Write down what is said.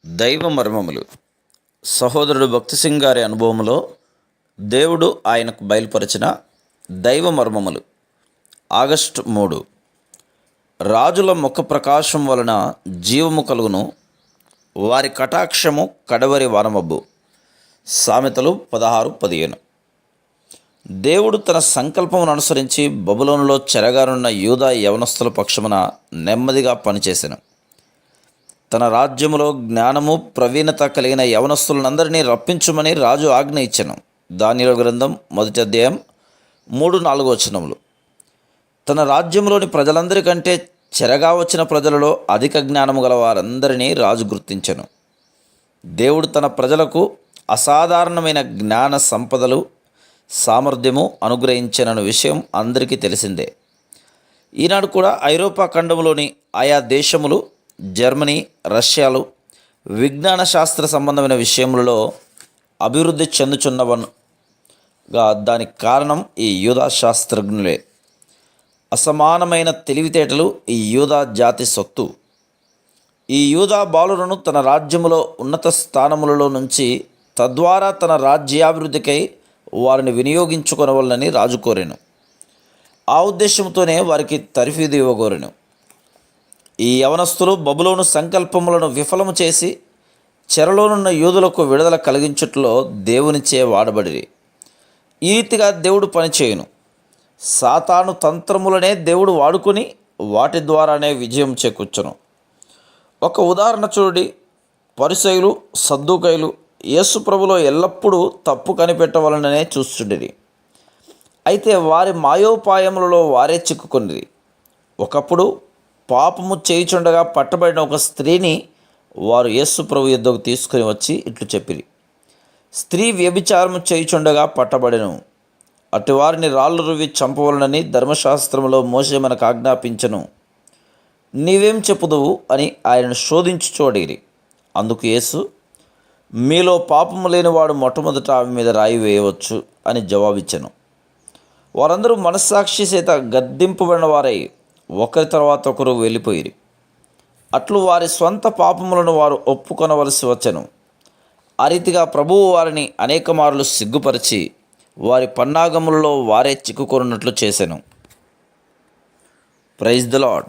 దైవ మర్మములు. సహోదరుడు భక్తి సింగ్ గారి అనుభవంలో దేవుడు ఆయనకు బయలుపరిచిన దైవ మర్మములు. ఆగస్టు 3. రాజుల ముఖ ప్రకాశం వలన జీవము కలుగును, వారి కటాక్షము కడవరి వానమబ్బు. సామెతలు 16:15. దేవుడు తన సంకల్పమును అనుసరించి బబులోనులో చెరగానున్న యూదా యవనస్తుల పక్షమున నెమ్మదిగా పనిచేసెను. తన రాజ్యములో జ్ఞానము ప్రవీణత కలిగిన యవనస్తులందరినీ రప్పించుమని రాజు ఆజ్ఞ ఇచ్చెను. దానియేలు గ్రంథం 1వ అధ్యాయం 3-4 వచనములు. తన రాజ్యంలోని ప్రజలందరికంటే చెరగా వచ్చిన ప్రజలలో అధిక జ్ఞానము గల వారందరినీ రాజు గుర్తించెను. దేవుడు తన ప్రజలకు అసాధారణమైన జ్ఞాన సంపదలు, సామర్థ్యము అనుగ్రహించెనన్న విషయం అందరికీ తెలిసిందే. ఈనాడు కూడా ఐరోపా ఖండంలోని ఆయా దేశములు, జర్మనీ, రష్యాలు విజ్ఞాన శాస్త్ర సంబంధమైన విషయములలో అభివృద్ధి చెందుచున్నవనుగా దానికి కారణం ఈ యూదా శాస్త్రజ్ఞులే. అసమానమైన తెలివితేటలు ఈ యూదా జాతి సొత్తు. ఈ యూదా బాలులను తన రాజ్యములో ఉన్నత స్థానములలో నుంచి తద్వారా తన రాజ్యాభివృద్ధికై వారిని వినియోగించుకొనవలనని రాజు కోరెను. ఆ ఉద్దేశంతోనే వారికి తర్ఫీదు ఇవ్వగోరెను. ఈ యవనస్తులు బబులోను సంకల్పములను విఫలము చేసి చెరలోనున్న యూదులకు విడుదల కలిగించుట్లో దేవునిచే వాడబడిరి. ఈ రీతిగా దేవుడు పనిచేయును. సాతాను తంత్రములనే దేవుడు వాడుకొని వాటి ద్వారానే విజయం చేకూర్చును. ఒక ఉదాహరణ చూడండి. పరిసయ్యులు, సద్దూకయ్యులు యేసు ప్రభులో ఎల్లప్పుడూ తప్పు కనిపెట్టవలననే చూస్తుండిరి. అయితే వారి మాయోపాయములలో వారే చిక్కుకొనిరి. ఒకప్పుడు పాపము చేయుచుండగా పట్టబడిన ఒక స్త్రీని వారు యేసు ప్రభు యొద్దకు తీసుకుని వచ్చి ఇట్లు చెప్పిరి: స్త్రీ వ్యభిచారము చేయుచుండగా పట్టబడెను, అటు వారిని రాళ్ళు రువ్వి చంపవలనని ధర్మశాస్త్రములో మోషే మనకు ఆజ్ఞాపించెను. నీవేం చెప్పుదువు అని ఆయనను శోధించుచు అడిగిరి. అందుకు యేసు, మీలో పాపము లేనివాడు మొట్టమొదట ఆమె మీద రాయి వేయవచ్చు అని జవాబిచ్చెను. వారందరూ మనస్సాక్షి చేత గద్దింపబడిన వారై ఒకరి తర్వాత ఒకరు వెళ్ళిపోయిరి. అట్లు వారి స్వంత పాపములను వారు ఒప్పుకొనవలసి వచ్చెను. ఆ రీతిగా ప్రభువు వారిని అనేక మార్లు సిగ్గుపరిచి వారి పన్నాగములలో వారే చిక్కుకొనున్నట్లు చేసెను. Praise the lord.